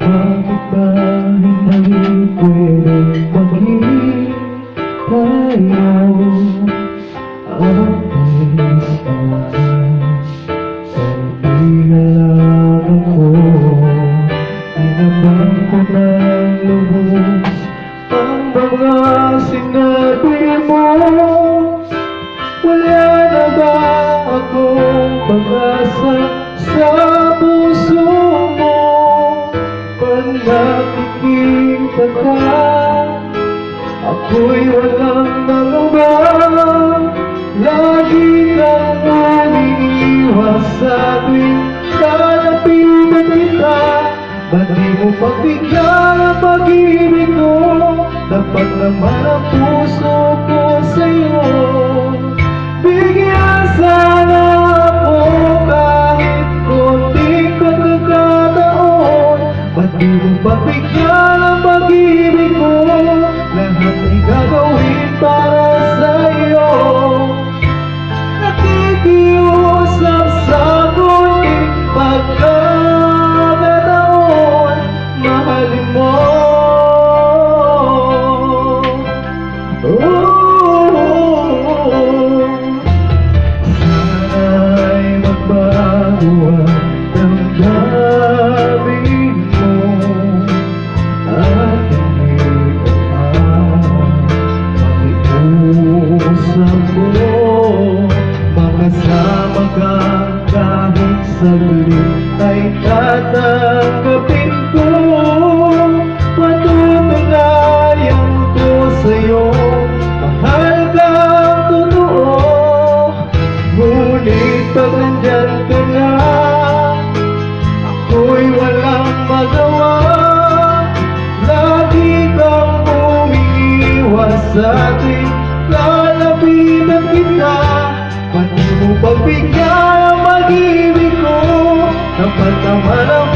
Bakit ba hindi pwedeng maging tayo? Ako'y pag-ihalan ako, inabang ko ng lubos ang mga sinabi mo. Wala na ba akong pag-asa sa puso mo? Pag nakikita ka, ako'y walang magawa. Lagi kang umiiwas sa tuwing kalapitan kita. Ba't di mo pagbigyan ang pag-ibig ko? Dapat naman ang puso ko sa'yo. Bigyan sana ako kahit konting pagkakataon. Ba't di mo pagbigyan ang pag-ibig ko? Lahat ay gagawin para sa'yo. Nakikiusap sa kunting pagkakataon, mahalin mo. Sana'y magbago ang damdamin mo at hindi ka makiusap mo. Makasama ka kahit saglit ay tatanggapin ko. Patutunayan ko sa'yo, mahal kang totoo. Ngunit pag nandyan ka na, ako'y walang magawa. Lagi kang umiiwas sa ating kalapitan kita. Ba't di mo pagbigyan ang pag-ibig ko? Dapat naman ang